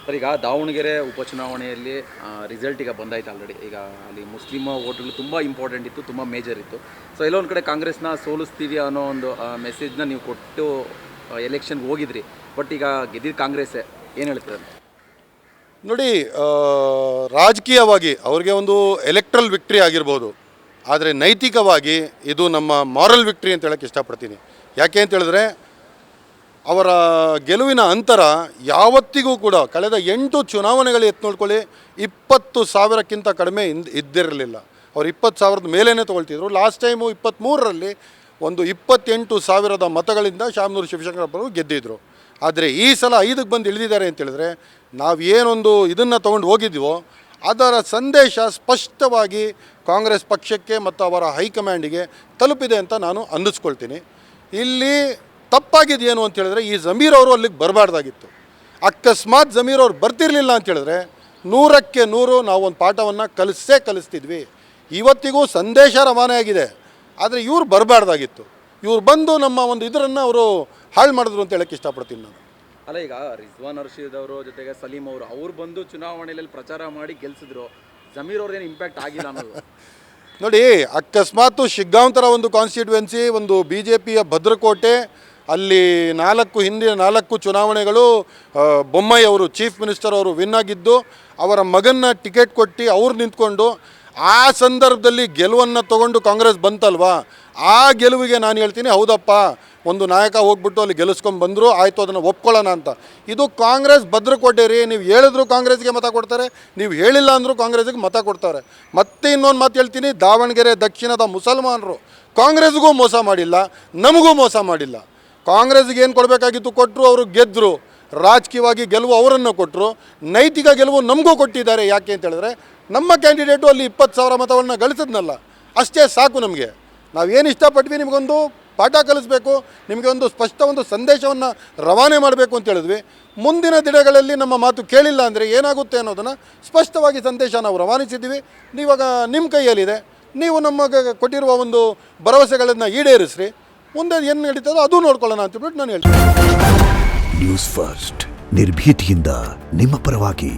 Sir, ಈಗ ದಾವಣಗೆರೆ ಉಪಚುನಾವಣೆಯಲ್ಲಿ result ಈಗ ಬಂದಾಯ್ತು ಆಲ್ರೆಡಿ. ಈಗ ಅಲ್ಲಿ ಮುಸ್ಲಿಂ ವೋಟ್ಗಳು ತುಂಬ ಇಂಪಾರ್ಟೆಂಟ್ ಇತ್ತು, ತುಂಬ ಮೇಜರ್ ಇತ್ತು. ಸೊ ಎಲ್ಲೊಂದು ಕಡೆ ಕಾಂಗ್ರೆಸ್ನ ಸೋಲಿಸ್ತೀವಿ ಅನ್ನೋ ಒಂದು ಮೆಸೇಜ್ನ ನೀವು ಕೊಟ್ಟು ಎಲೆಕ್ಷನ್ಗೆ ಹೋಗಿದ್ರಿ. ಬಟ್ ಈಗ ಗೆದ್ದಿದ್ದು ಕಾಂಗ್ರೆಸ್ಸೇ, ಏನು ಹೇಳ್ತೀರ? ನೋಡಿ, ರಾಜಕೀಯವಾಗಿ ಅವ್ರಿಗೆ ಒಂದು ಎಲೆಕ್ಟ್ರಲ್ ವಿಕ್ಟ್ರಿ ಆಗಿರ್ಬೋದು, ಆದರೆ ನೈತಿಕವಾಗಿ ಇದು ನಮ್ಮ ಮಾರಲ್ ವಿಕ್ಟ್ರಿ ಅಂತ ಹೇಳೋಕ್ಕೆ ಇಷ್ಟಪಡ್ತೀನಿ. ಯಾಕೆ ಅಂತ ಹೇಳಿದ್ರೆ ಅವರ ಗೆಲುವಿನ ಅಂತರ ಯಾವತ್ತಿಗೂ ಕೂಡ ಕಳೆದ 8 ಚುನಾವಣೆಗಳು ಎತ್ತು ನೋಡ್ಕೊಳ್ಳಿ 20,000ಕ್ಕಿಂತ ಕಡಿಮೆ ಇದ್ದಿರಲಿಲ್ಲ. ಅವ್ರು 20,000 ಮೇಲೇ ತೊಗೊಳ್ತಿದ್ರು. ಲಾಸ್ಟ್ ಟೈಮು 23ರಲ್ಲಿ ಒಂದು 28,000 ಮತಗಳಿಂದ ಶಾಮನೂರು ಶಿವಶಂಕರಪ್ಪರು ಗೆದ್ದಿದ್ರು. ಆದರೆ ಈ ಸಲ 5ಕ್ಕೆ ಬಂದು ಇಳಿದಿದ್ದಾರೆ ಅಂತೇಳಿದ್ರೆ ನಾವು ಏನೊಂದು ಇದನ್ನು ತೊಗೊಂಡು ಹೋಗಿದ್ದೀವೋ ಅದರ ಸಂದೇಶ ಸ್ಪಷ್ಟವಾಗಿ ಕಾಂಗ್ರೆಸ್ ಪಕ್ಷಕ್ಕೆ ಮತ್ತು ಅವರ ಹೈಕಮಾಂಡಿಗೆ ತಲುಪಿದೆ ಅಂತ ನಾನು ಅನ್ನಿಸ್ಕೊಳ್ತೀನಿ. ಇಲ್ಲಿ ತಪ್ಪಾಗಿದೆಯೇನು ಅಂತ ಹೇಳಿದ್ರೆ ಈ ಜಮೀರ್ ಅವರು ಅಲ್ಲಿಗೆ ಬರಬಾರ್ದಾಗಿತ್ತು. ಅಕಸ್ಮಾತ್ ಜಮೀರ್ ಅವ್ರು ಬರ್ತಿರಲಿಲ್ಲ ಅಂತ ಹೇಳಿದ್ರೆ 100ಕ್ಕೆ 100 ನಾವು ಒಂದು ಪಾಠವನ್ನು ಕಲಿಸ್ತಿದ್ವಿ. ಇವತ್ತಿಗೂ ಸಂದೇಶ ರವಾನೆ ಆಗಿದೆ, ಆದರೆ ಇವ್ರು ಬರಬಾರ್ದಾಗಿತ್ತು. ಇವ್ರು ಬಂದು ನಮ್ಮ ಒಂದು ಇದರನ್ನು ಅವರು ಹಾಳು ಮಾಡಿದ್ರು ಅಂತ ಹೇಳೋಕ್ಕೆ ಇಷ್ಟಪಡ್ತೀನಿ ನಾನು. ಅಲ್ಲ, ಈಗ ರಿಜ್ವಾನ್ ಅರ್ಷೀದ್ ಅವರು ಜೊತೆಗೆ ಸಲೀಂ ಅವ್ರು ಬಂದು ಚುನಾವಣೆಯಲ್ಲಿ ಪ್ರಚಾರ ಮಾಡಿ ಗೆಲ್ಸಿದ್ರು. ಜಮೀರ್ ಅವ್ರದ್ದೇನು ಇಂಪ್ಯಾಕ್ಟ್ ಆಗಿಲ್ಲ ಅನ್ನೋದು ನೋಡಿ, ಅಕಸ್ಮಾತ್ ಶಿಗ್ಗಾಂವ್ ಒಂದು ಕಾನ್ಸ್ಟಿಟ್ಯುವೆನ್ಸಿ, ಒಂದು BJPಯ ಭದ್ರಕೋಟೆ, ಅಲ್ಲಿ ಹಿಂದಿನ 4 ಚುನಾವಣೆಗಳು ಬೊಮ್ಮಾಯಿ ಅವರು ಚೀಫ್ ಮಿನಿಸ್ಟರ್ ಅವರು ವಿನ್ ಆಗಿದ್ದು, ಅವರ ಮಗನ್ನ ಟಿಕೆಟ್ ಕೊಟ್ಟು ಅವ್ರು ನಿಂತ್ಕೊಂಡು ಆ ಸಂದರ್ಭದಲ್ಲಿ ಗೆಲುವನ್ನು ತೊಗೊಂಡು ಕಾಂಗ್ರೆಸ್ ಬಂತಲ್ವಾ, ಆ ಗೆಲುವಿಗೆ ನಾನು ಹೇಳ್ತೀನಿ ಹೌದಪ್ಪ, ಒಂದು ನಾಯಕ ಹೋಗ್ಬಿಟ್ಟು ಅಲ್ಲಿ ಗೆಲ್ಲಿಸ್ಕೊಂಡು ಬಂದರು, ಆಯಿತು ಅದನ್ನು ಒಪ್ಕೊಳ್ಳೋಣ ಅಂತ. ಇದು ಕಾಂಗ್ರೆಸ್ ಭದ್ರಕೋಟೆ ರೀ. ನೀವು ಹೇಳಿದ್ರು ಕಾಂಗ್ರೆಸ್ಗೆ ಮತ ಕೊಡ್ತಾರೆ, ನೀವು ಹೇಳಿಲ್ಲ ಅಂದರೂ ಕಾಂಗ್ರೆಸ್ಗೆ ಮತ ಕೊಡ್ತಾರೆ. ಮತ್ತೆ ಇನ್ನೊಂದು ಮಾತು ಹೇಳ್ತೀನಿ, ದಾವಣಗೆರೆ ದಕ್ಷಿಣದ ಮುಸಲ್ಮಾನರು ಕಾಂಗ್ರೆಸ್ಗೂ ಮೋಸ ಮಾಡಿಲ್ಲ, ನಮಗೂ ಮೋಸ ಮಾಡಿಲ್ಲ. ಕಾಂಗ್ರೆಸ್ಗೆ ಏನು ಕೊಡಬೇಕಾಗಿತ್ತು ಕೊಟ್ಟರು, ಅವರು ಗೆದ್ದರು. ರಾಜಕೀಯವಾಗಿ ಗೆಲುವು ಅವರನ್ನು ಕೊಟ್ಟರು, ನೈತಿಕ ಗೆಲುವು ನಮಗೂ ಕೊಟ್ಟಿದ್ದಾರೆ. ಯಾಕೆ ಅಂತ ಹೇಳಿದ್ರೆ ನಮ್ಮ ಕ್ಯಾಂಡಿಡೇಟು ಅಲ್ಲಿ 20,000 ಮತವನ್ನು ಗಳಿಸಿದ್ನಲ್ಲ, ಅಷ್ಟೇ ಸಾಕು ನಮಗೆ. ನಾವೇನು ಇಷ್ಟಪಟ್ವಿ, ನಿಮಗೊಂದು ಪಾಠ ಕಲಿಸ್ಬೇಕು, ನಿಮಗೆ ಒಂದು ಸ್ಪಷ್ಟ ಒಂದು ಸಂದೇಶವನ್ನು ರವಾನೆ ಮಾಡಬೇಕು ಅಂತ ಹೇಳಿದ್ವಿ. ಮುಂದಿನ ದಿನಗಳಲ್ಲಿ ನಮ್ಮ ಮಾತು ಕೇಳಿಲ್ಲ ಅಂದರೆ ಏನಾಗುತ್ತೆ ಅನ್ನೋದನ್ನು ಸ್ಪಷ್ಟವಾಗಿ ಸಂದೇಶ ನಾವು ರವಾನಿಸಿದ್ದೀವಿ. ನೀವಾಗ ನಿಮ್ಮ ಕೈಯಲ್ಲಿದೆ, ನೀವು ನಮಗೆ ಕೊಟ್ಟಿರುವ ಒಂದು ಭರವಸೆಗಳನ್ನು ಈಡೇರಿಸ್ರಿ. ಮುಂದೆ ಏನು ನಡೀತದೋ ಅದು ನೋಡ್ಕೊಳ್ಳೋಣ ಅಂತೇಳ್ಬಿಟ್ಟು ನಾನು ಹೇಳ್ತೀನಿ. ನ್ಯೂಸ್ ಫಸ್ಟ್, ನಿರ್ಭೀತಿಯಿಂದ ನಿಮ್ಮ ಪರವಾಗಿ.